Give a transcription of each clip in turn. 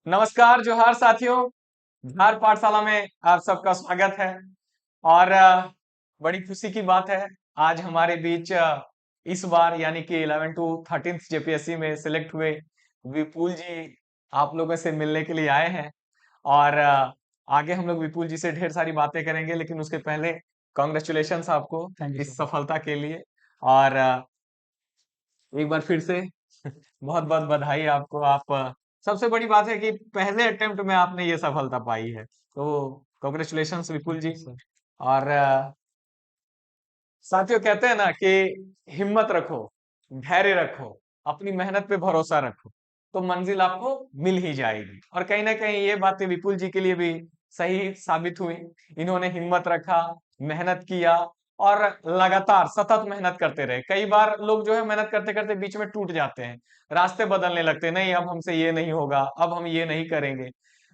नमस्कार जोहार साथियों। बिहार पाठशाला में आप सबका स्वागत है। और बड़ी खुशी की बात है, आज हमारे बीच इस बार यानी कि 11 टू 13 जेपीएससी में सिलेक्ट हुए विपुल जी आप लोगों से मिलने के लिए आए हैं। और आगे हम लोग विपुल जी से ढेर सारी बातें करेंगे, लेकिन उसके पहले कॉन्ग्रेचुलेशंस आपको थैंक यू इस सो मच। सफलता के लिए। और एक बार फिर से बहुत बहुत बधाई आपको। आप सबसे बड़ी बात है कि पहले अटेम्प्ट में आपने ये सफलता पाई है, तो congratulations Vipul thank ji. You sir. और साथियों कहते हैं ना कि हिम्मत रखो, धैर्य रखो, अपनी मेहनत पे भरोसा रखो, तो मंजिल आपको मिल ही जाएगी। और कहीं ना कहीं ये बातें विपुल जी के लिए भी सही साबित हुई। इन्होंने हिम्मत रखा, मेहनत किया और लगातार सतत मेहनत करते रहे। कई बार लोग जो है मेहनत करते करते बीच में टूट जाते हैं, रास्ते बदलने लगते हैं, नहीं अब हमसे ये नहीं होगा, अब हम ये नहीं करेंगे।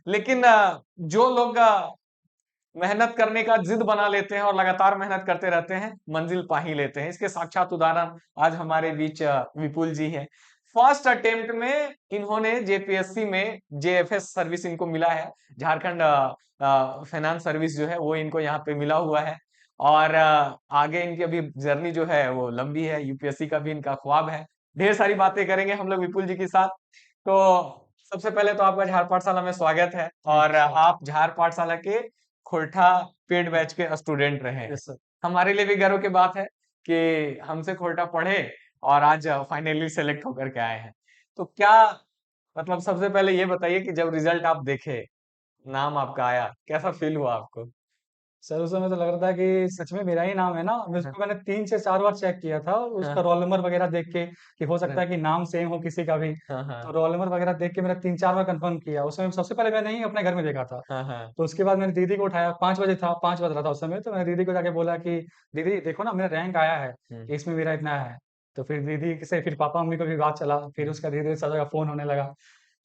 लेकिन जो लोग मेहनत करने का जिद बना लेते हैं और लगातार मेहनत करते रहते हैं, मंजिल पा ही लेते हैं। इसके साक्षात उदाहरण आज हमारे बीच विपुल जी हैं। फर्स्ट अटेम्प्ट में इन्होंने जेपीएससी में जेएफएस सर्विस इनको मिला है, झारखंड फाइनेंस सर्विस जो है वो इनको यहाँ पे मिला हुआ है। और आगे इनकी अभी जर्नी जो है वो लंबी है, यूपीएससी का भी इनका ख्वाब है। ढेर सारी बातें करेंगे हम लोग विपुल जी के साथ। तो सबसे पहले तो आपका झार पाठशाला में स्वागत है। थैंक और यू सर। आप झार पाठशाला के खोरठा पेड बैच के स्टूडेंट रहे हैं। Yes sir. हमारे लिए भी गर्व की बात है कि हमसे खोरठा पढ़े और आज फाइनली सेलेक्ट होकर के आए हैं। तो क्या मतलब सबसे पहले ये बताइए कि जब रिजल्ट आप देखे, नाम आपका आया, कैसा फील हुआ आपको? सर उस समय तो लग रहा था कि सच में मेरा ही नाम है ना। मैं हाँ, उसको मैंने 3 से 4 बार चेक किया था, उसका हाँ, रोल नंबर वगैरह देख के कि हो सकता हाँ, है कि नाम सेम हो किसी का भी। हाँ, तो हाँ, रोल नंबर वगैरह देख के मैंने 3-4 बार कंफर्म किया। उस समय सबसे पहले मैंने ही अपने घर में देखा था। हाँ, हाँ, तो उसके बाद मैंने दीदी को उठाया, 5 बजे था, 5 बज रहा था उस समय। तो मैंने दीदी को जाके बोला कि दीदी देखो ना मेरा रैंक आया है, हम्म, कि इसमें मेरा इतना है। तो फिर दीदी से फिर पापा-मम्मी को भी बात चला, फिर हम्म। उसका धीरे-धीरे सब जगह फ़ोन होने लगा।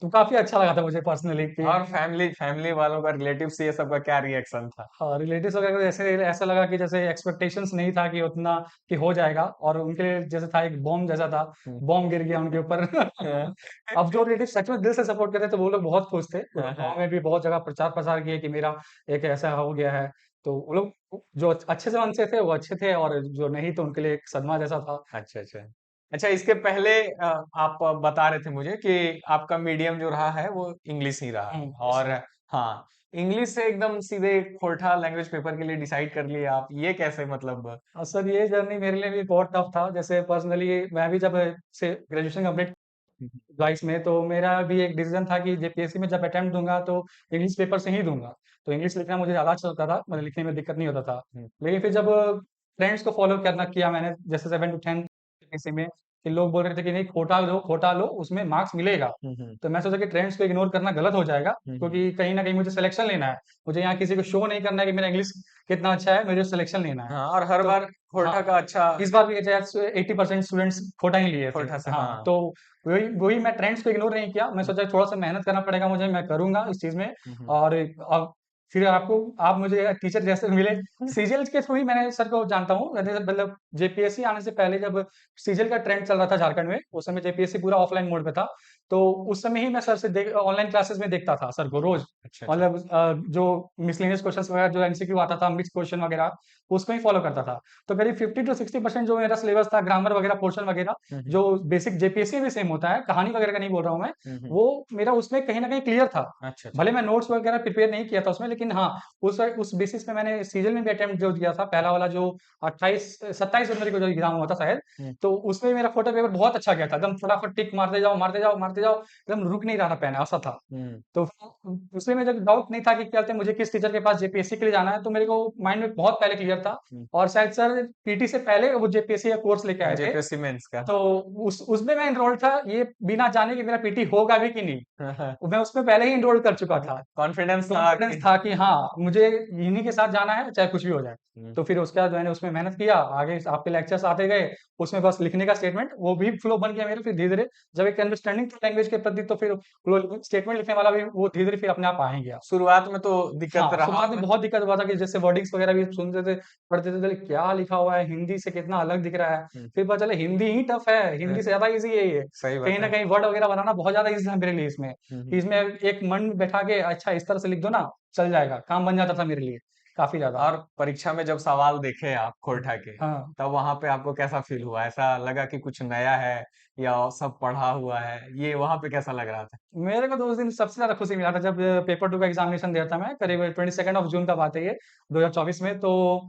तो काफ़ी अच्छा लगा था मुझे पर्सनली कि और फैमिली फैमिली वालों का, रिलेटिव से ये सबका क्या रिएक्शन था? हाँ, रिलेटिव्स वगैरह को ऐसे ऐसा लगा कि जैसे एक्सपेक्टेशंस नहीं था कि उतना कि हो जाएगा, और उनके लिए जैसे था एक बॉम्ब जैसा था, हम्म, बॉम्ब गिर गया उनके ऊपर। हाँ, अब जो रिलेटिव सच में दिल से सपोर्ट कर रहे थे वो लोग बहुत खुश थे। वो हाँ, लोग हाँ। गाँव में भी बहुत जगह प्रचार-प्रसार किए कि मेरा एक ऐसा हो गया है। तो वो लोग जो अच्छे से मन से थे वो अच्छे थे, और जो नहीं तो उनके लिए एक सदमा जैसा था। अच्छा, अच्छा। अच्छा, इसके पहले आप बता रहे थे मुझे कि आपका मीडियम जो रहा है वो इंग्लिश ही रहा है। यस और सर। हाँ, इंग्लिश से एकदम सीधे खोरठा लैंग्वेज पेपर के लिए डिसाइड कर लिए आप, ये कैसे मतलब? सर ये जर्नी मेरे लिए भी बहुत टफ था। जैसे पर्सनली मैं भी जब से ग्रेजुएशन कंप्लीट हम्म, 22 में, तो मेरा भी एक डिसीजन था कि जेपीएससी में जब अटेम्प्ट दूंगा तो इंग्लिश पेपर से ही दूंगा। तो इंग्लिश लिखना मुझे ज़्यादा अच्छा लगता था, मतलब लिखने में दिक्कत नहीं होता था। हम्म, लेकिन फिर जब फ्रेंड्स को फॉलो करना किया मैंने, जैसे 7 टू 10 जेपीएससी में, कि लोग बोल रहे थे कि नहीं खोटा लो उसमें मार्क्स मिलेगा। हम्म, हम्म, तो मैं सोचा कि ट्रेंड्स को इग्नोर करना गलत हो जाएगा, हम्म, क्योंकि कहीं न कहीं मुझे सिलेक्शन लेना है। मुझे यहाँ किसी को शो नहीं करना है कि मेरा इंग्लिश कितना अच्छा है, मुझे सिलेक्शन लेना है। हाँ, और हर तो बार हाँ, खोरठा का अच्छा इस बार भी शायद 80% स्टूडेंट्स खोटा ही लिए थे। खोरठा से, हाँ, हाँ। तो वही वही मैं ट्रेंड्स को इग्नोर नहीं किया। मैं हम्म, सोचा थोड़ा-सा मेहनत करना पड़ेगा मुझे, मैं करूँगा इस चीज़ में। हम्म, और अब फिर आप मुझे टीचर जैसे मिले, सीजीएल के थ्रू ही मैंने सर को जानता हूँ। मैंने मतलब जेपीएससी आने से पहले जब सीजीएल का ट्रेंड चल रहा था झारखंड में, उस समय जेपीएससी पूरा ऑफलाइन मोड पे था। तो उस समय ही मैं सर से ऑनलाइन क्लासेस में देखता था सर को रोज़। अच्छा, अच्छा। मतलब जो मिसलेनियस क्वेश्चंस वगैरह, जो एमसीक्यू आता था, मिक्स्ड क्वेश्चन वगैरह, उसको ही फॉलो करता था। तो करीब 50 टू 60% जो मेरा सिलेबस था, ग्रामर वगैरह पोर्शन वगैरह, हम्म, जो बेसिक जेपीएससी में सेम होता है, कहानी वगैरह का नहीं बोल रहा हूँ मैं, हम्म, वो मेरा उसमें कहीं न कहीं क्लियर था। अच्छा, अच्छा। भले मैं नोट्स वगैरह प्रिपेयर नहीं किया था उसमें, लेकिन हाँ, उस बेसिस पे मैंने सीजन में भी अटेम्प्ट जो दिया था, पहला वाला जो 28 27 जनवरी को जो एग्ज़ाम हुआ था शायद, हम्म, तो उसमें मेरा फोटो पेपर बहुत अच्छा गया था। एकदम फटाफट टिक मारते जाओ, मारते जाओ, मारते जाओ, एकदम रुक नहीं रहा था पेन, ऐसा था। हम्म, तो उसमें मुझे डाउट नहीं था कि क्या बोलते हैं, मुझे किस टीचर के पास जेपीएससी के लिए जाना है, तो मेरे को माइंड में बहुत पहले क्लियर था। और शायद सर पीटी से पहले वो जेपीएससी का कोर्स लेके आए थे। जेपीएससी मेंस का। तो उसमें मैं एनरोल्ड था, ये बिना जाने कि मेरा पीटी होगा भी कि नहीं। मैं उसमें पहले ही एनरोल कर चुका था। कॉन्फिडेंस था कॉन्फिडेंस कि था कि हाँ, मुझे इन्हीं के साथ जाना है, चाहे कुछ भी हो जाए। हम्म, तो फिर उसके बाद मैंने उसमें मेहनत किया, आगे आपके लेक्चर्स आते गए, उसमें बस लिखने का स्टेटमेंट, वो भी फ्लो बन गया मेरा। फिर धीरे-धीरे जब एक अंडरस्टैंडिंग तो लैंग्वेज के प्रति तो फिर वो स्टेटमेंट लिखने वाला भी वो धीरे-धीरे फिर अपने आप आ ही गया। शुरुआत में तो दिक्कत हाँ, रहा शुरुआत में होगा। बहुत दिक्कत हुआ था कि जैसे वर्डिंग्स वगैरह भी सुनते थे, पढ़ते थे, तो क्या लिखा हुआ है, हिंदी से कितना अलग दिख रहा है। हुँ, फिर पता चला हिंदी ही टफ है, हिंदी से ज़्यादा ईज़ी है ये। सही कहीं न बताया। कहीं वर्ड वगैरह बनाना बहुत ज़्यादा ईज़ी था मेरे लिए इसमें, हुँ, कि हुँ। इसमें एक मन में बैठा के अच्छा इस तरह से लिख दो ना, चल जाएगा, काम बन जाता था मेरे लिए, काफ़ी ज़्यादा। और परीक्षा में जब सवाल देखे आप खोरठा के, हाँ। तब वहां पे आपको कैसा फील हुआ? ऐसा लगा कि कुछ नया है या सब पढ़ा हुआ है? ये वहां पे कैसा लग रहा था? मेरे को तो उस दिन सबसे ज़्यादा खुशी मिला था जब पेपर 2 का एग्ज़ामिनेशन दिया था मैं, करीब 22nd ऑफ जून का बात है ये, 2024 में। तो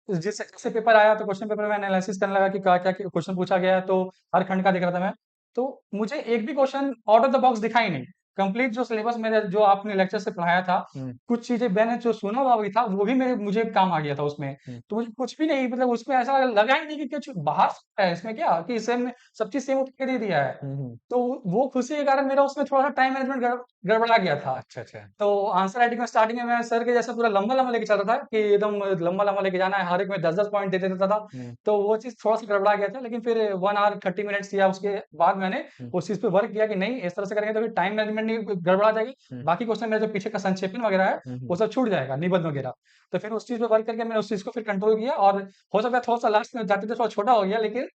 जिस जैसे पेपर आया तो क्वेश्चन पेपर में एनालिसिस करने लगा कि क्या-क्या क्वेश्चन पूछा गया है, तो हर खंड का देख रहा था मैं। तो मुझे एक भी question out of the box दिखा ही नहीं। कंप्लीट जो सिलेबस मेरे जो आपने लेक्चर से पढ़ाया था, हम्म, कुछ चीज़ें मैंने जो सुना हुआ भी था, वो भी मेरे मुझे काम आ गया था उसमें। हम्म, तो मुझे कुछ भी नहीं मतलब उसमें ऐसा लगा ही नहीं कि कुछ बाहर से है इसमें क्या कि सेम सब चीज़ सेम करके दे दिया है। हम्म। तो वो खुशी के कारण मेरा उसमें थोड़ा-सा टाइम मैनेजमेंट गड़बड़ा गया था। अच्छा, अच्छा। तो आंसर राइटिंग में स्टार्टिंग में मैं सर के जैसा पूरा लंबा-लंबा लेके चल रहा था कि एकदम लंबा-लंबा लेके जाना है, हर एक में 10-10 पॉइंट दे देता था। हम्म, तो वो चीज़ थोड़ा-सा गड़बड़ा गया था, लेकिन फिर 1 आवर 30 मिनट्स या उसके बाद मैंने हम्म, उस चीज़ पे वर्क किया कि नहीं इस तरह से करेंगे तो फिर टाइम मैनेजमेंट नहीं गड़बड़ा जाएगी। हम्म, बाकी क्वेश्चन मेरा जो पीछे का संक्षेपण वगैरह है, हम्म। वो सब छूट जाएगा, निबंध वगैरह। तो फिर उस चीज़ पे वर्क करके मैंने उस चीज़ को फिर कंट्रोल किया और हो सकता है थोड़ा-सा लास्ट में जाते-जाते थोड़ा छोटा हो गया, लेकिन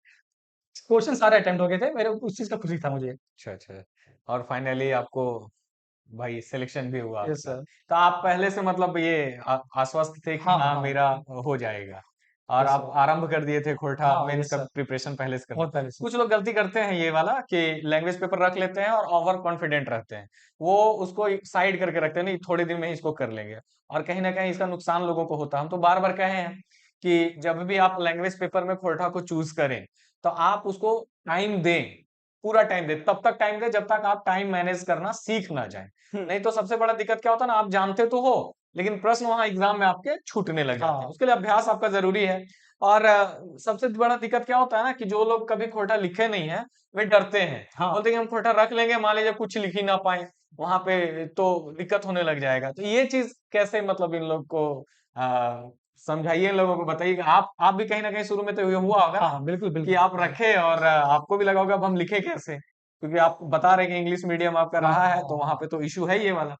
क्वेश्चन सारे अटेम्प्ट हो गए थे। मेरे उस चीज़ का खुशी था मुझे। अच्छा, अच्छा। और फाइनली आपको भाई सिलेक्शन भी हुआ यस आपका। सर। तो आप पहले से मतलब ये आश्वस्त थे कि हाँ, हाँ हाँ। मेरा हो जाएगा, और यस आप सर। आरंभ कर दिए थे खोरठा हाँ, मेंस यस का सर। प्रिपरेशन पहले से करना। बहुत पहले से। कुछ लोग गलती करते हैं ये वाला कि लैंग्वेज पेपर रख लेते हैं और ओवर कॉन्फिडेंट रहते हैं, वो उसको साइड करके रखते हैं, नहीं थोड़े दिन में ही इसको कर लेंगे, और कहीं ना कहीं इसका नुकसान लोगों को होता है। हम तो बार बार कहे हैं कि जब भी आप लैंग्वेज पेपर में खोरठा को चूज करें, तो आप उसको टाइम दें, पूरा टाइम दें, तब तक टाइम दें जब तक आप टाइम मैनेज करना सीख ना जाए। हुँ। नहीं तो सबसे बड़ा दिक्कत क्या होता है ना, आप जानते तो हो लेकिन प्रश्न वहां एग्जाम में आपके छूटने लग जाते हैं। हाँ। उसके लिए अभ्यास आपका जरूरी है। और सबसे बड़ा दिक्कत क्या होता है ना कि जो लोग कभी खोटा लिखे नहीं है, वे डरते हैं, हाँ। बोलते हैं कि हम खोटा रख लेंगे, मान लीजिए कुछ लिख ही ना पाए वहां पे, तो दिक्कत होने लग जाएगा। तो ये चीज कैसे मतलब इन लोग को समझाइए, इन लोगों को बताइए कि आप भी कहीं ना कहीं शुरू में तो ये हुआ होगा ना हाँ, बिल्कुल, कि बिल्कुल। आप रखे और आपको भी लगा होगा अब हम लिखे कैसे, क्योंकि आप बता रहे हैं कि इंग्लिश मीडियम आपका हाँ, रहा है, हाँ, तो वहां पे हाँ। तो इशू है ये वाला।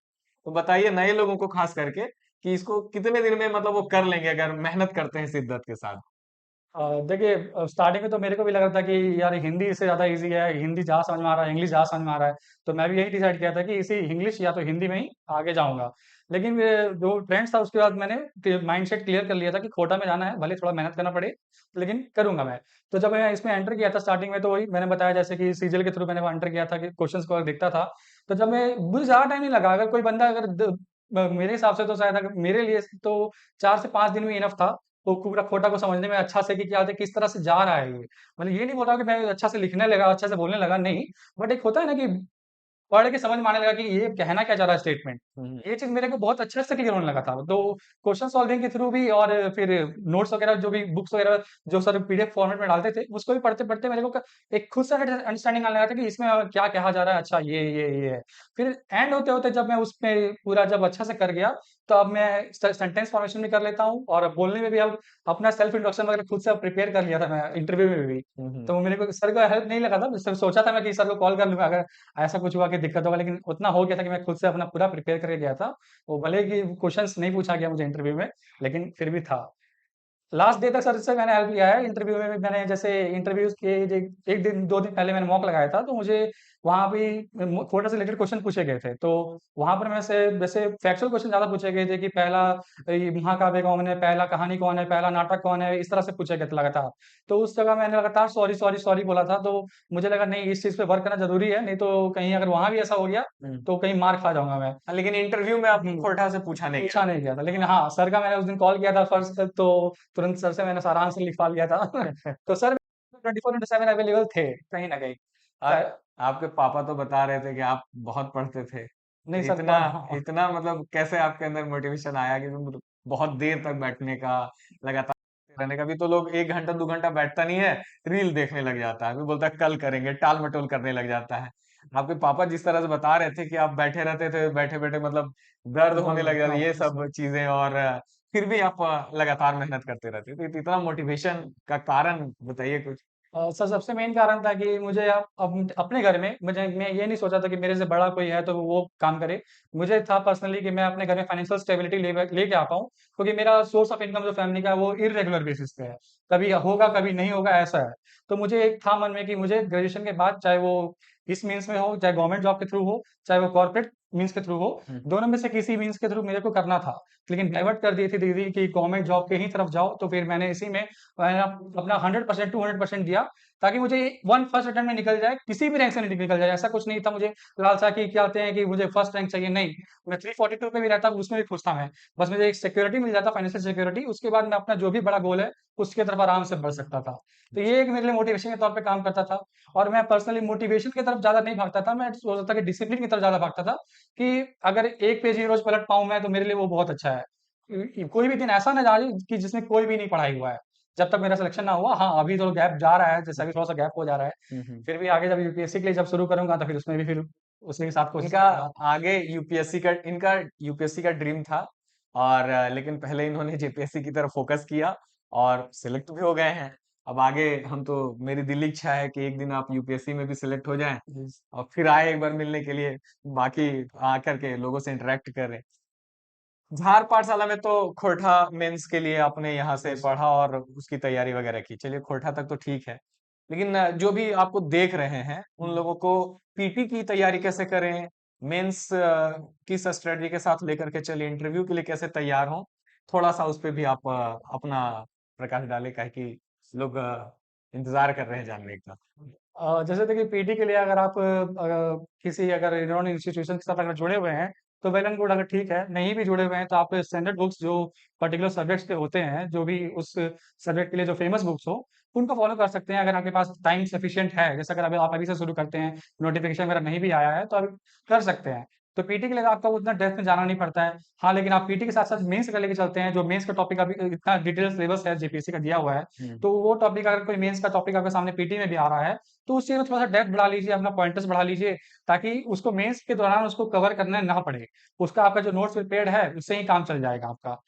तो बताइए नए लोगों को खास करके कि इसको कितने दिन में मतलब वो कर लेंगे अगर मेहनत करते हैं शिद्दत के साथ। देखिए स्टार्टिंग में तो मेरे को भी लग रहा था कि यार हिंदी इससे ज़्यादा ईज़ी है, हिंदी जहाँ समझ में आ रहा है, इंग्लिश जहाँ समझ में आ रहा है, तो मैं भी यही डिसाइड किया था कि इसी इंग्लिश या तो हिंदी में ही आगे जाऊँगा। लेकिन जो ट्रेंड्स था उसके बाद मैंने माइंडसेट क्लियर कर लिया था कि कोटा में जाना है, भले थोड़ा मेहनत करना पड़े, लेकिन करूँगा मैं। तो जब मैं इसमें एंटर किया था स्टार्टिंग में तो वही मैंने बताया जैसे कि सीजीएल के थ्रू मैंने वहाँ एंटर किया था कि क्वेश्चंस को देखता था। तो जब मैं मुझे ज़्यादा टाइम नहीं लगा, अगर कोई बंदा अगर मेरे हिसाब से तो शायद अगर मेरे लिए तो 4 से 5 दिन में इनफ था। तो पूरा खोटा को समझने में अच्छा से कि क्या होता है, किस तरह से जा रहा है ये। मतलब ये नहीं बोल रहा कि मैं अच्छा से लिखने लगा, अच्छा से बोलने लगा, नहीं। बट एक होता है ना कि पढ़ के समझ में आने लगा कि ये कहना क्या चाह रहा है स्टेटमेंट। हम्म, ये चीज़ मेरे को बहुत अच्छे से क्लियर होने लगा था। तो क्वेश्चन सॉल्विंग के थ्रू भी और फिर नोट्स वगैरह जो भी बुक्स वगैरह जो सर पीडीएफ फॉर्मेट में डालते थे, उसको भी पढ़ते-पढ़ते मेरे को एक खुद से अंडरस्टैंडिंग आने लगा था कि इसमें क्या कहा जा रहा है, अच्छा ये है। फिर एंड होते-होते जब मैं उसमें पूरा जब अच्छा से कर गया, तो अब मैं सेंटेंस फॉर्मेशन भी कर लेता हूँ और बोलने में भी अब अपना सेल्फ इंट्रोडक्शन वगैरह खुद से प्रिपेयर कर लिया था मैं इंटरव्यू में भी। हम्म, तो मेरे को सर का हेल्प नहीं लगा था, सिर्फ सोचा था मैं कि सर को कॉल कर लूँगा अगर ऐसा कुछ हुआ कि दिक्कत होगा, लेकिन उतना हो गया था कि मैं खुद से अपना पूरा प्रिपेयर करके गया था। वो भले ही कि क्वेश्चन्स नहीं पूछा गया मुझे इंटरव्यू में, लेकिन फिर भी था। लास्ट डे तक सर से मैंने हेल्प लिया है। इंटरव्यू में भी मैंने जैसे इंटरव्यूज़ के जे 1 दिन 2 दिन पहले मैंने मॉक लगाया था, तो मुझे वहाँ भी कोटा से रिलेटेड क्वेश्चन पूछे गए थे। तो वहाँ पर मैं से वैसे फैक्चुअल क्वेश्चन ज़्यादा पूछे गए थे कि पहला ये महाकाव्य कौन है, पहला कहानी कौन है, पहला नाटक कौन है, इस तरह से पूछे गए थे लगातार। तो उस जगह मैंने लगातार सॉरी, सॉरी, सॉरी बोला था, तो मुझे लगा नहीं इस चीज़ पे वर्क करना ज़रूरी है, नहीं तो कहीं अगर वहाँ भी ऐसा हो गया, हम्म। तो कहीं मार खा जाऊँगा मैं। हाँ, लेकिन इंटरव्यू में आप हुँ। खोरठा से पूछा नहीं गया। पूछा नहीं गया था, लेकिन हाँ, सर का मैंने उस दिन कॉल किया था फर्स्ट तो तुरंत सर से मैंने सारा आंसर लिखवा लिया था। तो सर 24/7 अवेलेबल थे, कहीं न कहीं। आ, चाहे आपके पापा तो बता रहे थे कि आप बहुत पढ़ते थे, तो नहीं सर इतना प हाँ, इतना मतलब कैसे आपके अंदर मोटिवेशन आया कि मतलब बहुत देर तक बैठने का, लगातार रहने का? भी तो लोग 1 घंटा 2 घंटा बैठता नहीं है, रील देखने लग जाता है, फिर बोलता है कल करेंगे, टाल मटोल करने लग जाता है। आपके पापा जिस तरह से बता रहे थे कि आप बैठे रहते थे, बैठे बैठे मतलब दर्द होने बहुत लग जाता, हाँ, ये यस सब सर। चीजें, और फिर भी आप लगातार मेहनत करते रहते थे, तो इतना मोटिवेशन का कारण बताइए कुछ। सर सबसे मेन कारण था कि मुझे अपने घर में मैं ये नहीं सोचा था कि मेरे से बड़ा कोई है तो वो काम करे। मुझे था पर्सनली कि मैं अपने घर में फाइनेंशियल स्टेबिलिटी लेके आ पाऊँ, क्योंकि मेरा सोर्स ऑफ इनकम जो फैमिली का है वो इर्रेगुलर बेसिस पे है। कभी होगा, कभी नहीं होगा, ऐसा है। तो मुझे एक था मन में कि मुझे ग्रेजुएशन के बाद चाहे वो इस मीन्स में हो, चाहे गवर्नमेंट जॉब के थ्रू हो, चाहे वो कॉर्पोरेट मीन्स के थ्रू हो, हुँ, दोनों में से किसी मीन्स के थ्रू मेरे को करना था। लेकिन डाइवर्ट कर दी थी दीदी कि गवर्नमेंट जॉब के ही तरफ जाओ, तो फिर मैंने इसी में अपना 100% 200% दिया, ताकि मुझे वन फर्स्ट अटेम्प्ट में निकल जाए, किसी भी रैंक से निकल जाए। ऐसा कुछ नहीं था मुझे लालसा कि क्या कहते हैं कि मुझे फर्स्ट रैंक चाहिए, नहीं। मैं 342 पे भी रहता, उसमें भी खुश था मैं। बस मुझे एक सिक्योरिटी मिल जाता, फाइनेंशियल सिक्योरिटी, उसके बाद मैं अपना जो भी बड़ा गोल है, उसके तरफ आराम से बढ़ सकता था। तो ये एक मेरे लिए मोटिवेशन के तौर पे काम करता था। और मैं पर्सनली मोटिवेशन की तरफ ज़्यादा नहीं भागता था, मैं सोचता था कि डिसिप्लिन की तरफ ज़्यादा भागता था, कि अगर एक पेज ही रोज़ पलट पाऊँ मैं, तो मेरे लिए वो बहुत अच्छा है। कोई भी दिन ऐसा ना जाए कि जिसमें कोई भी नहीं पढ़ाई हुआ है। जब तक मेरा सिलेक्शन ना हुआ, हाँ, अभी तो गैप जा रहा है, जैसे हुँ, अभी थोड़ा-सा गैप हो जा रहा है। हुँ, हुँ। फिर भी आगे जब यूपीएससी के लिए जब शुरू करूँगा, तो फिर उसमें भी फिर उसी के साथ कोशिश इनका करूँगा। आगे यूपीएससी का ड्रीम था और लेकिन पहले इन्होंने जेपीएससी की तरफ फोकस किया और सिलेक्ट भी हो गए हैं। अब आगे हम तो मेरी दिली इच्छा है कि एक दिन आप यूपीएससी में भी सिलेक्ट हो जाएँ जी। और फिर आए एक बार मिलने के लिए, बाकी आकर के लोगों से इंटरैक्ट करें। झार पाठशाला में तो खोरठा मेंस के लिए आपने यहाँ से यस। पढ़ा और उसकी तैयारी वगैरह की। चलिए खोरठा तक तो ठीक है। लेकिन जो भी आपको देख रहे हैं, उन हुँ। लोगों को पीटी की तैयारी कैसे करें, मेंस किस स्ट्रेटजी के साथ लेकर के चलिए, इंटरव्यू के लिए कैसे तैयार हों, थोड़ा-सा उस पे भी आप अपना प्रकाश डालें, काहे कि लोग इंतज़ार कर रहे हैं जानने का। जैसे देखिए पीटी के लिए अगर आप किसी अगर इन्होंने इंस्टीट्यूशन के साथ अगर जुड़े हुए हैं, तो वेल एंड गुड, अगर ठीक है, नहीं भी जुड़े हुए हैं तो आप स्टैंडर्ड बुक्स जो पर्टिकुलर सब्जेक्ट्स के होते हैं, जो भी उस सब्जेक्ट के लिए जो फेमस बुक्स हो, उनको फॉलो कर सकते हैं अगर आपके पास टाइम सफिशिएंट है। जैसे अगर अभी आप अभी से शुरू करते हैं, नोटिफिकेशन वगैरह नहीं भी आया है, तो अभी कर सकते हैं। तो पीटी के लिए आपको उतना डेप्थ में जाना नहीं पड़ता है। हाँ, लेकिन आप पीटी के साथ-साथ मेंस का लेके चलते हैं, जो मेंस का टॉपिक अभी इतना डिटेल सिलेबस है, जेपीएससी का दिया हुआ है, हुँ, तो वो टॉपिक अगर कोई मेंस का टॉपिक आपके सामने पीटी में भी आ रहा है, तो उस चीज़ में थोड़ा-सा डेप्थ बढ़ा लीजिए, अपना पॉइंटर्स बढ़ा लीजिए, ताकि उसको मेंस के दौरान उसको कवर करना ना पड़े। उसका आपका जो नोट्स प्रिपेयर्ड है, उससे ही काम चल जाएगा आपका।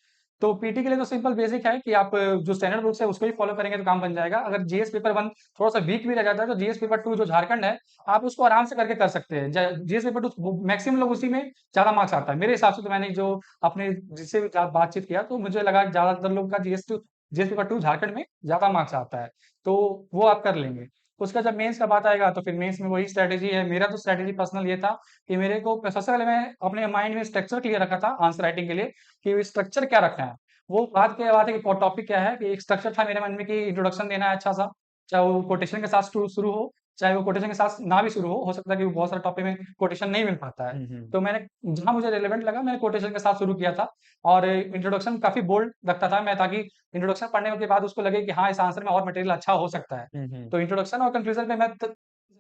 तो पीटी के लिए तो सिंपल बेसिक है कि आप जो स्टैंडर्ड बुक्स है, उसको ही फॉलो करेंगे तो काम बन जाएगा। अगर जीएस पेपर 1 थोड़ा-सा वीक भी रह जाता है, तो जीएस पेपर 2 जो झारखंड है, आप उसको आराम से करके कर सकते हैं। ज जीएस पेपर 2 मैक्सिमम लोग उसी में ज़्यादा मार्क्स आता है। मेरे हिसाब से तो मैंने जो अपने जिससे भी बातचीत किया, तो मुझे लगा ज़्यादातर लोग का जीएस पेपर 2 झारखंड में ज़्यादा मार्क्स आता है। तो वो आप कर लेंगे। उसका जब मेंस का बात आएगा, तो फिर मेंस में वही स्ट्रैटेजी है। मेरा तो स्ट्रैटेजी पर्सनल ये था कि मेरे को सबसे पहले मैं अपने माइंड में स्ट्रक्चर क्लियर रखा था आंसर राइटिंग के लिए, कि स्ट्रक्चर क्या रखना है। वो बात है कि टॉपिक क्या है, कि एक स्ट्रक्चर था मेरे मन में कि इंट्रोडक्शन देना है अच्छा-सा, चाहे वो कोटेशन के साथ शुरू हो, चाहे वो कोटेशन के साथ ना भी शुरू हो सकता है कि बहुत सारे टॉपिक में कोटेशन नहीं मिल पाता है। हुँ, हुँ। तो मैंने जहाँ मुझे रिलेवेंट लगा, मैंने कोटेशन के साथ शुरू किया था, और इंट्रोडक्शन काफ़ी बोल्ड रखता था मैं, ताकि इंट्रोडक्शन पढ़ने के बाद उसको लगे कि हाँ, इस आंसर में और मटेरियल अच्छा हो सकता है। हुँ, हुँ। तो इंट्रोडक्शन और कंक्लूजन पे मैं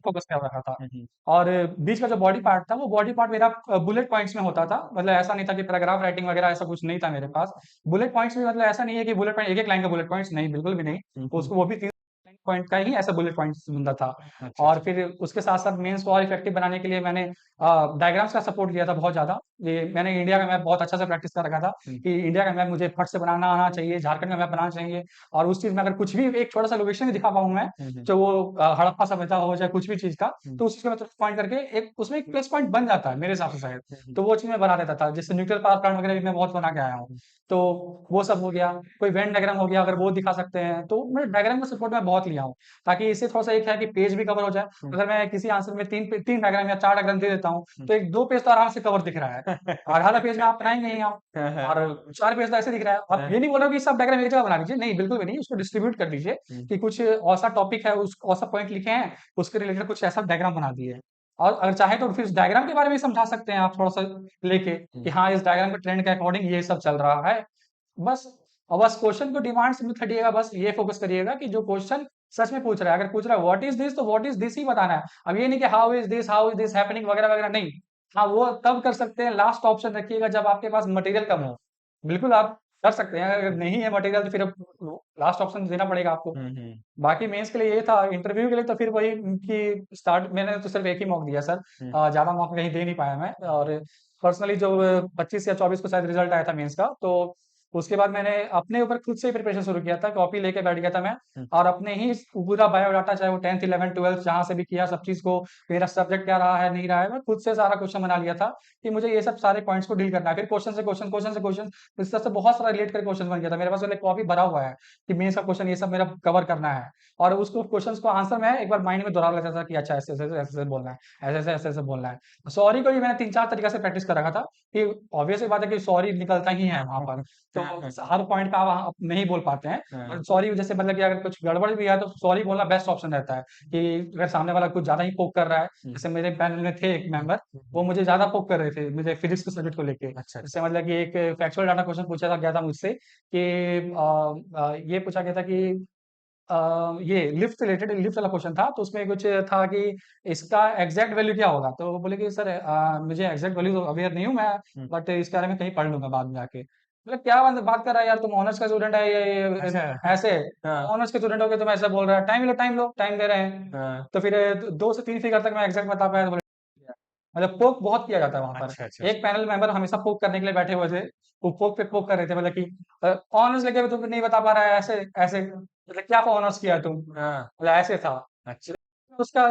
फोकस कर रखा था। हुँ, हुँ। और बीच का जो बॉडी पार्ट था, वो बॉडी पार्ट मेरा बुलेट पॉइंट्स में होता था। मतलब ऐसा नहीं था कि पैराग्राफ राइटिंग वगैरह ऐसा कुछ नहीं था मेरे पास। बुलेट पॉइंट्स भी, मतलब ऐसा नहीं है कि बुलेट पॉइंट एक-एक लाइन का बुलेट पॉइंट्स, नहीं, बिल्कुल भी नहीं। हुँ, हुँ। उसको वो भी 3 पॉइंट का ही ऐसा बुलेट पॉइंट्स ढूँढा था। अच्छा, और अच्छा। फिर उसके साथ-साथ मेंस को और इफेक्टिव बनाने के लिए मैंने डायग्राम्स का सपोर्ट लिया था बहुत ज़्यादा। ये मैंने इंडिया का मैप बहुत अच्छा से प्रैक्टिस कर रखा था, हुँ, कि इंडिया का मैप मुझे फट से बनाना आना चाहिए, झारखंड का मैप बनाना चाहिए, और उस चीज़ में अगर कुछ भी एक छोटा-सा लोकेशन भी दिखा पाऊँ मैं, हुँ, हुँ। चाहे वो हड़प्पा सभ्यता हो, चाहे कुछ भी चीज़ का, हुँ, तो उस चीज़ को मैं तुरंत पॉइंट करके एक उसमें एक प्लस पॉइंट बन जाता है मेरे हिसाब से शायद। हुँ, हुँ। तो वो चीज़ मैं बना देता था, जैसे न्यूक्लियर पावर प्लांट वगैरह भी मैं बहुत बना के आया हूँ। तो वो सब हो गया, कोई वेन डायग्राम हो गया, अगर वो दिखा सकते हैं, तो मैं डायग्राम का सपोर्ट मैं बहुत लिया हूँ, ताकि इससे थोड़ा-सा एक है कि पेज भी कवर हो जाए। हुँ, अगर मैं किसी आंसर में 3 डायग्राम या 4 डायग्राम दे देता हूँ, हुँ। तो 1-2 पेज तो आराम से कवर दिख रहा है। आधा पेज में आप बनाएँगे ही आप, हाँ, हाँ, और 4 पेज तो ऐसे दिख रहा है। आप हाँ। ये नहीं बोल रहे हो कि सब डायग्राम एक जगह बना लीजिए, नहीं, बिल्कुल भी नहीं, उसको डिस्ट्रीब्यूट कर दीजिए, हुँ, कि कुछ ऐसा टॉपिक है, उस ऐसा पॉइंट लिखे हैं, उसके रिलेटेड कुछ ऐसा डायग्राम बना दिए। और अगर चाहे तो फिर उस डायग्राम के बारे में समझा सकते हैं आप थोड़ा-सा लेके, हुँ। कि हाँ, इस डायग्राम के ट्रेंड के अकॉर्डिंग ये सब चल रहा है। बस, और बस क्वेश्चन को डिमांड्स मत हटिएगा, बस ये फोकस करिएगा कि जो क्वेश्चन सच में पूछ रहा है, अगर पूछ रहा है व्हाट इज़ दिस, तो व्हाट इज़ दिस ही बताना है। अब ये नहीं कि हाउ इज़ दिस हैपनिंग वगैरह-वगैरह, नहीं। हाँ, वो तब कर सकते हैं, लास्ट ऑप्शन रखिएगा जब आपके पास मटेरियल कम हो। बिल्कुल आप कर सकते हैं, अगर नहीं है मटेरियल तो फिर अब लास्ट ऑप्शन देना पड़ेगा आपको। हुँ, हुँ, बाकी मेंस के लिए ये था, इंटरव्यू के लिए तो फिर वही कि स्टार्ट मैंने तो सिर्फ एक ही मॉक दिया सर। हुँ, ज़्यादा मॉक कहीं दे नहीं पाया मैं, और पर्सनली जो 25 या 24 को शायद रिजल्ट आया था मेंस का, तो उसके बाद मैंने अपने ऊपर खुद से ही प्रिपरेशन शुरू किया था, कॉपी लेके बैठ गया था मैं हुँ। और अपने ही पूरा बायोडाटा चाहे वो 10th 11th 12th जहाँ से भी किया सब चीज़ को मेरा सब्जेक्ट क्या रहा है, नहीं रहा है, मैं खुद से सारा क्वेश्चन बना लिया था कि मुझे ये सब सारे पॉइंट्स को डील करना है। फिर क्वेश्चन से क्वेश्चन, क्वेश्चन से क्वेश्चन, इस तरह से बहुत सारा रिलेट करके क्वेश्चन बन गया था। मेरे पास पहले कॉपी भरा हुआ है कि मेंस का क्वेश्चन ये सब मेरा कवर करना है और उसको क्वेश्चंस को आंसर मैं एक बार माइंड में दोहरा लेता था कि अच्छा ऐसे-ऐसे बोलना है, ऐसे-ऐसे, ऐसे-ऐसे बोलना है। सॉरी को भी मैंने 3-4 तरीके से प्रैक्टिस कर रखा था कि ऑब्वियस सी बात है कि सॉरी निकलता ही है वहाँ पर। तो हाँ, हाँ, हर पॉइंट पे आप नहीं बोल पाते हैं हाँ। और सॉरी जैसे मतलब कि अगर कुछ गड़बड़ भी है तो सॉरी बोलना बेस्ट ऑप्शन रहता है कि अगर सामने वाला कुछ ज़्यादा ही पोक कर रहा है, हुँ, जैसे मेरे पैनल में थे एक मेंबर, हुँ, वो हुँ। मुझे ज़्यादा पोक कर रहे थे, मुझे फिजिक्स के सब्जेक्ट को लेके। अच्छा, अच्छा। जैसे मतलब कि एक फैक्चुअल डाटा क्वेश्चन पूछा था गया था मुझसे कि ये पूछा गया था कि ये लिफ्ट वाला क्वेश्चन था, तो उसमें कुछ था कि इसका एग्ज़ैक्ट वैल्यू क्या होगा? तो वो बोले कि सर मुझे एग्ज़ैक्ट वैल्यू तो अवेयर नहीं हूँ मैं, हुँ। बट इसके बारे में कहीं पढ़ लूँगा बाद में जाके। मतलब क्या बात बात कर रहा है यार, तुम ऑनर्स का स्टूडेंट है ये अच्छा। ऐसे हाँ, ऑनर्स के स्टूडेंट होके तुम ऐसे बोल रहा है, टाइम लो, टाइम दे रहे हैं। हाँ। तो फिर 2 से 3 फिगर तक मैं एग्ज़ैक्ट बता पाया तो बोले मतलब पोक बहुत किया जाता है वहाँ पर। अच्छा, अच्छा, अच्छा। एक पैनल मेंबर हमेशा पोक करने के लिए बैठे हुए थे। वो पोक पे पोक कर रहे थे मतलब कि ऑनर्स लेके भी तुम नहीं बता पा रहा है ऐसे ऐसे मतलब क्या ऑनर्स किया है तुम? हाँ, मतलब ऐसे था। अच्छा। उसका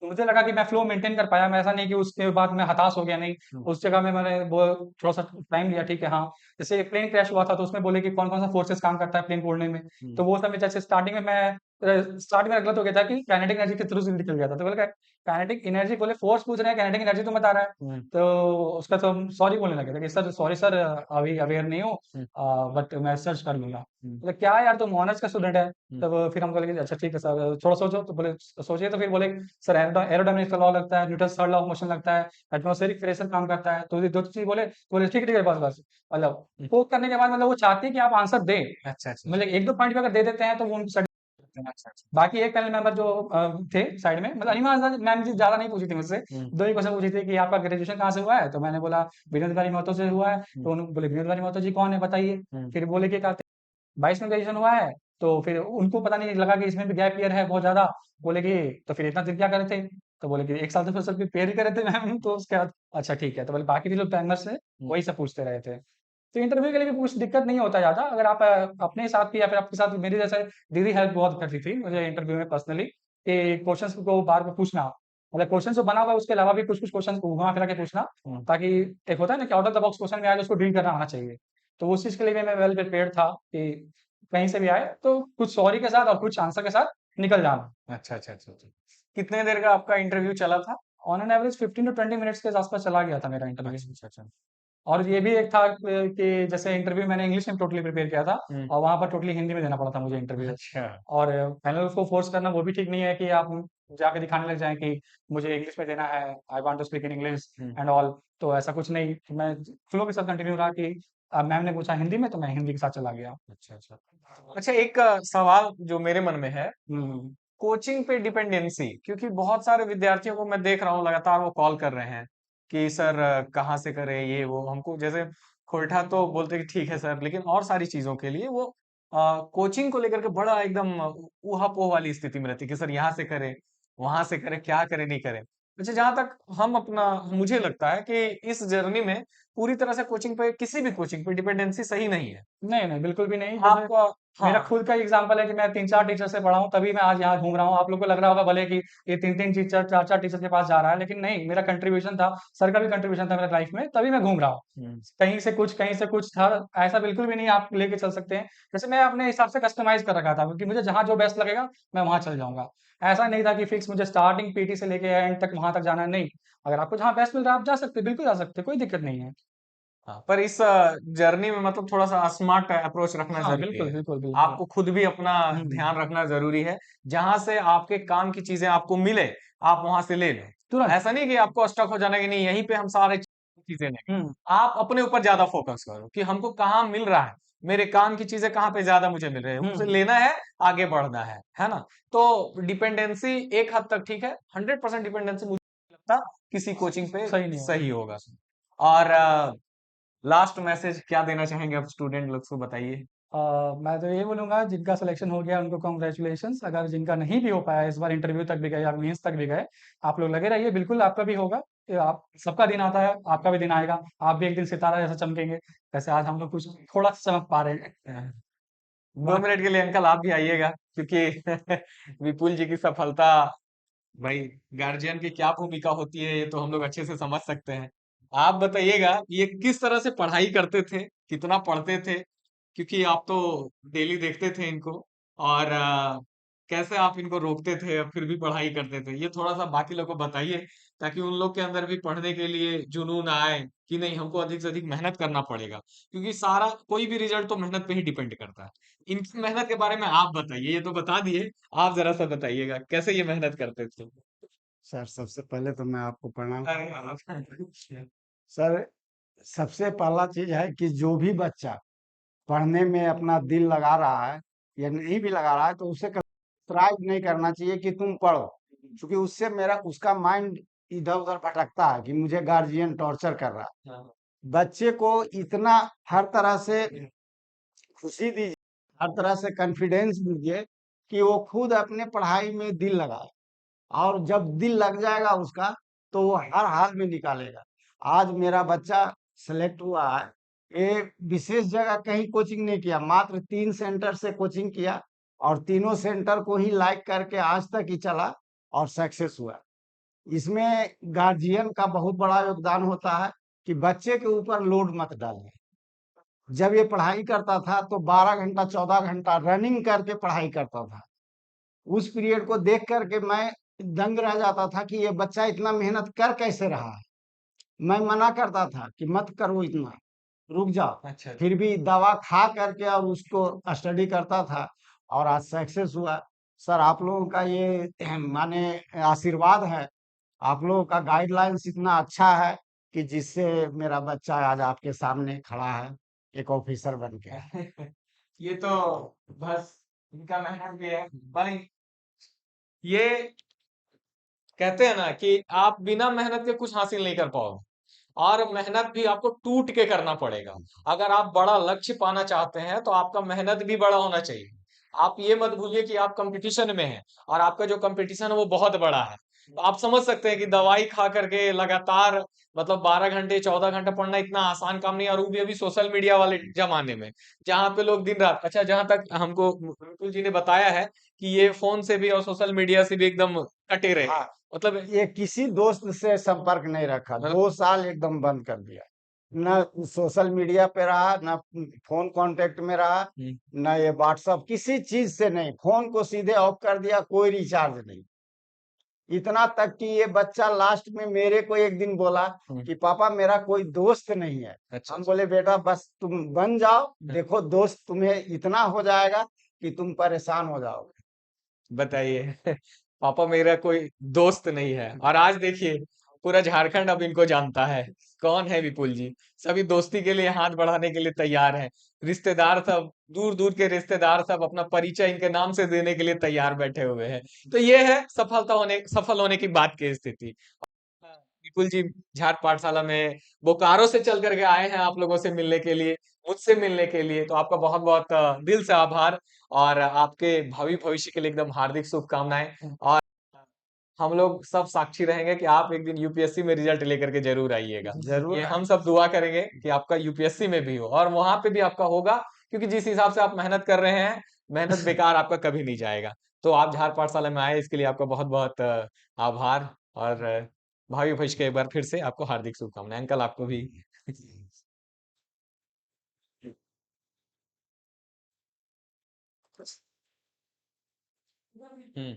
मुझे लगा कि मैं फ्लो मेंटेन कर पाया, मैं ऐसा नहीं कि उसके बाद मैं हताश हो गया, नहीं। हुँ, उस जगह में मैंने वो थोड़ा-सा टाइम लिया, ठीक है, हाँ। जैसे प्लेन क्रैश हुआ था तो उसमें बोले कि कौन-कौन सा फोर्सेस काम करता है प्लेन को उड़ने में। हुँ। तो वो सब में जैसे स्टार्टिंग में गलत हो गया था कि काइनेटिक एनर्जी के थ्रू से निकल गया था। तो बोला काइनेटिक एनर्जी बोले फोर्स पूछ रहे हैं, काइनेटिक एनर्जी तुम बता रहा है। हुँ, तो उसका तो हम सॉरी बोलने लगे थे कि सर सॉरी सर अभी अवेयर नहीं हूँ हुँ, बट मैं सर्च कर लूँगा। हुँ, बोले क्या यार तुम ऑनर्स का स्टूडेंट है? हुँ। तब फिर हम बोले कि अच्छा ठीक है सर, थोड़ा सोचो तो बोले सोचिए तो फिर बोले सर एरोडायनामिक्स का लॉ लगता है, Newton's third law of motion लगता है, एटमॉस्फेरिक प्रेशर काम करता है। तो ये 2 चीज़ बोले ठीक है बस। मतलब हुँ। पोक करने के बाद मतलब वो चाहते हैं कि आप आंसर दें। अच्छा, अच्छा, अच्छा। मतलब 1-2 पॉइंट भी अगर दे देते हैं तो वो उनको सैटिस्फाई करते हैं। अच्छा, अच्छा। बाकी एक पैनल मेंबर जो थे साइड में मतलब अनिमा मैम जी ज़्यादा नहीं पूछी थी मुझसे। हुँ, 2 ही क्वेश्चन पूछी थी कि आपका ग्रेजुएशन कहाँ से हुआ है? तो मैंने बोला विनोद बिहारी महतो से हुआ है। हुँ, तो उन्होंने बोले विनोद बिहारी महतो जी कौन है बताइए? हुँ। फिर बोले कि कार्तिक 22 में ग्रेजुएशन हुआ है। तो फिर उनको पता नहीं लगा कि इसमें भी गैप ईयर है बहुत ज़्यादा। बोले कि तो फिर इतना दिन क्या करे थे? तो बोले कि 1 साल तो फिर सब प्रिपेयर ही करे थे मैम तो उसके बाद अच्छा ठीक है। तो बोले बाकी भी जो पैनल्स थे हुँ। वही सब पूछते रहे थे। तो इंटरव्यू के लिए भी कुछ दिक्कत नहीं होता ज़्यादा। अगर आप अपने साथ भी या फिर आपके साथ मेरे जैसे दीदी हेल्प बहुत करती थी मुझे इंटरव्यू में पर्सनली कि क्वेश्चन्स को बार-बार पूछना। मतलब क्वेश्चन जो बना हुआ है उसके अलावा भी कुछ-कुछ क्वेश्चन घुमा-फिरा के पूछना हुँ। ताकि एक होता है ना कि out of the box question में आए तो उसको डील करना आना चाहिए। तो उस चीज़ के लिए भी मैं वेल प्रिपेयर्ड था कि कहीं से भी आए तो कुछ सॉरी के साथ और कुछ आंसर के साथ निकल जाना। अच्छा, अच्छा, अच्छा, अच्छा। कितने देर का आपका इंटरव्यू चला था? On an average 15 to 20 minutes के आस-पास चला गया था मेरा इंटरव्यू। अच्छा, अच्छा, अच्छा। और ये भी एक था कि जैसे इंटरव्यू मैंने इंग्लिश में टोटली प्रिपेयर किया था हुँ। और वहाँ पर टोटली हिंदी में देना पड़ा था मुझे इंटरव्यू। अच्छा। और पैनल को फ़ोर्स करना वो भी ठीक नहीं है कि आप जाके दिखाने लग जाएँ कि मुझे इंग्लिश में देना है, I want to speak in English हुँ। And all. तो ऐसा कुछ नहीं, मैं फ्लो के साथ कंटिन्यू रहा कि मैम ने पूछा हिंदी में तो मैं हिंदी के साथ चला गया। अच्छा, अच्छा। अच्छा एक सवाल जो मेरे मन में है, हुँ, कोचिंग पे डिपेंडेंसी क्योंकि बहुत सारे विद्यार्थियों को मैं देख रहा हूँ लगातार वो कॉल कर रहे हैं कि सर कहाँ से करें ये वो हमको जैसे खोलठा तो बोलते हैं कि ठीक है सर लेकिन और सारी चीजों के लिए वो कोचिंग को लेकर के बड़ा एकदम ऊहा-पोह वाली स्थिति में रहती है कि सर यहाँ से करें वहां से करें क्या करें नहीं करें अच्छा जहां तक हम अपना मुझे लगता है कि इस जर्नी में पूरी तरह से कोचिंग पे किसी भी कोचिंग पे डिपेंडेंसी सही नहीं है नहीं, बिल्कुल भी नहीं। जैसे आप मेरा हाँ खुद का एग्ज़ाम्पल है कि मैं 3-4 टीचर से पढ़ा हूँ, तभी मैं आज यहाँ घूम रहा हूँ। आप लोग को लग रहा होगा भले कि ये 3-3 टीचर, 4-4 टीचर के पास जा रहा है, लेकिन नहीं, मेरा कंट्रीब्यूशन था, सर का भी कंट्रीब्यूशन था मेरे लाइफ़ में, तभी मैं घूम रहा हूँ। हम्म, कहीं से कुछ था, ऐसा बिल्कुल भी नहीं आप लेके चल सकते हैं। जैसे मैं अपने हिसाब से कस्टमाइज़ कर रखा था क्योंकि मुझे जहाँ जो बेस्ट लगेगा, मैं वहाँ चल जाऊँगा। ऐसा नहीं था कि फिक्स मुझे स्टार्टिंग पीटी से लेके एंड तक वहाँ तक जाना है, नहीं। अगर आपको जहाँ बेस्ट मिल रहा है, आप जा सकते हैं, बिल्कुल जा सकते हैं, कोई दिक्कत नहीं है। हाँ, पर इस जर्नी में मतलब थोड़ा-सा स्मार्ट अप्रोच रखना हाँ, ज़रूरी बिल्कुल, है। बिल्कुल, बिल्कुल। आपको खुद भी अपना हुँ, ध्यान रखना ज़रूरी है। जहाँ से आपके काम की चीज़ें आपको मिले, आप वहाँ से ले लो। तुरंत। ऐसा नहीं कि आपको स्टक हो जाना है कि नहीं यहीं पे हम सारे चीज़ें लेंगे। हुँ, आप अपने ऊपर ज़्यादा फोकस करो कि हमको कहाँ मिल रहा है, मेरे काम की चीज़ें कहाँ पे ज़्यादा मुझे मिल रही है, उसे हुँ, लेना है, आगे बढ़ना है ना? तो डिपेंडेंसी एक हद तक ठीक है, 100% डिपेंडेंसी मुझे नहीं लगता किसी कोचिंग पे सही नहीं होगा। सही होगा। और लास्ट मैसेज क्या देना चाहेंगे आप स्टूडेंट लोग को बताइए? मैं तो यही बोलूँगा जिनका सिलेक्शन हो गया उनको कांग्रेचुलेशंस अगर जिनका नहीं भी हो पाया इस बार इंटरव्यू तक भी गए या मेंस तक भी गए, आप लोग लगे रहिए बिल्कुल आपका भी होगा। आप सबका दिन आता है, आपका भी दिन आएगा, आप भी एक दिन सितारा जैसा चमकेंगे, वैसे आज हम लोग कुछ थोड़ा सा चमक पा रहे हैं। 2 मिनट के लिए अंकल आप भी आइएगा, क्योंकि विपुल जी की सफलता, भाई गार्जियन की क्या भूमिका होती है ये तो हम लोग अच्छे से समझ सकते हैं। आप बताइएगा ये किस तरह से पढ़ाई करते थे, कितना पढ़ते थे, क्योंकि आप तो डेली देखते थे इनको, और कैसे आप इनको रोकते थे और फिर भी पढ़ाई करते थे, ये थोड़ा सा बाकी लोग को बताइए, ताकि उन लोग के अंदर भी पढ़ने के लिए जुनून आए कि नहीं हमको अधिक से अधिक मेहनत करना पड़ेगा, क्योंकि सारा कोई भी रिजल्ट तो मेहनत पे ही डिपेंड करता है। इनकी मेहनत के बारे में आप बताइए, ये तो बता दिए, आप जरा सा बताइएगा कैसे ये मेहनत करते थे। सर सबसे पहले तो मैं आपको प्रणाम। अरे वाह। सर सबसे पहला चीज है कि जो भी बच्चा पढ़ने में अपना दिल लगा रहा है या नहीं भी लगा रहा है, तो उसे ट्राई नहीं करना चाहिए कि तुम पढ़ो, क्योंकि उससे मेरा उसका माइंड इधर उधर भटकता है कि मुझे गार्जियन टॉर्चर कर रहा है। हाँ, बच्चे को इतना हर तरह से खुशी दीजिए, हर तरह से कॉन्फिडेंस दीजिए कि वो खुद अपने पढ़ाई में दिल लगाए, और जब दिल लग जाएगा उसका तो वो हर हाल में निकालेगा। आज मेरा बच्चा सेलेक्ट हुआ है, ये विशेष जगह कहीं कोचिंग नहीं किया, मात्र 3 सेंटर से कोचिंग किया, और तीनों सेंटर को ही लाइक करके आज तक ही चला और सक्सेस हुआ। इसमें गार्जियन का बहुत बड़ा योगदान होता है कि बच्चे के ऊपर लोड मत डालें। जब ये पढ़ाई करता था तो 12 घंटा 14 घंटा रनिंग करके पढ़ाई करता था। उस पीरियड को देख करके मैं दंग रह जाता था कि ये बच्चा इतना मेहनत कर कैसे रहा है। मैं मना करता था कि मत करो इतना, रुक जाओ। अच्छा अच्छा। फिर भी दवा खा करके और उसको स्टडी करता था, और आज सक्सेस हुआ। सर आप लोगों का ये माने आशीर्वाद है, आप लोगों का गाइडलाइंस इतना अच्छा है कि जिससे मेरा बच्चा आज आपके सामने खड़ा है एक ऑफिसर बन के। ये तो बस इनका मेहनत भी है भाई। ये कहते हैं ना कि आप बिना मेहनत के कुछ हासिल नहीं कर पाओगे, और मेहनत भी आपको टूट के करना पड़ेगा। अगर आप बड़ा लक्ष्य पाना चाहते हैं तो आपका मेहनत भी बड़ा होना चाहिए। आप ये मत भूलिए कि आप कंपटीशन में हैं, और आपका जो कंपटीशन है वो बहुत बड़ा है। तो आप समझ सकते हैं कि दवाई खा करके लगातार, मतलब 12 घंटे 14 घंटा पढ़ना इतना आसान काम नहीं है, और वो भी अभी सोशल मीडिया वाले जमाने में, जहाँ पे लोग दिन रात, अच्छा जहां तक हमको मुकुल जी ने बताया है कि ये फोन से भी और सोशल मीडिया से भी एकदम कटे रहे, हाँ, मतलब ये किसी दोस्त से संपर्क नहीं रखा, मतलब 2 साल एकदम बंद कर दिया। न सोशल मीडिया पे रहा, न फोन कांटेक्ट में रहा, हम्म, न ये व्हाट्सअप, किसी चीज से नहीं, फोन को सीधे ऑफ कर दिया, कोई रिचार्ज नहीं। इतना तक कि ये बच्चा लास्ट में मेरे को एक दिन बोला हम्म, कि पापा मेरा कोई दोस्त नहीं है। अच्छा हम अच्छा। बोले बेटा बस तुम बन जाओ, देखो दोस्त तुम्हें इतना हो जाएगा कि तुम परेशान हो जाओगे। बताइए। पापा मेरा कोई दोस्त नहीं है, और आज देखिए पूरा झारखंड अब इनको जानता है कौन है विपुल जी। सभी दोस्ती के लिए हाथ बढ़ाने के लिए तैयार हैं। रिश्तेदार सब, दूर दूर के रिश्तेदार सब अपना परिचय इनके नाम से देने के लिए तैयार बैठे हुए हैं। तो ये है सफल होने की बात की स्थिति। विपुल जी झाट पाठशाला में बोकारो से चल करके आए हैं आप लोगों से मिलने के लिए, मुझसे मिलने के लिए, तो आपका बहुत बहुत दिल से आभार, और आपके भावी भविष्य के लिए एकदम हार्दिक शुभकामनाएं। और हम लोग सब साक्षी रहेंगे कि आप एक दिन यूपीएससी में रिजल्ट लेकर के जरूर आइएगा। जरूर ये हम सब दुआ करेंगे कि आपका यूपीएससी में भी हो, और वहां पे भी आपका होगा, क्योंकि जिस हिसाब से आप मेहनत कर रहे हैं, मेहनत बेकार आपका कभी नहीं जाएगा। तो आप झाड़ पाठशाला में आए इसके लिए आपका बहुत बहुत आभार, और भावी भविष्य के एक बार फिर से आपको हार्दिक शुभकामनाएं। अंकल आपको भी। हम्म।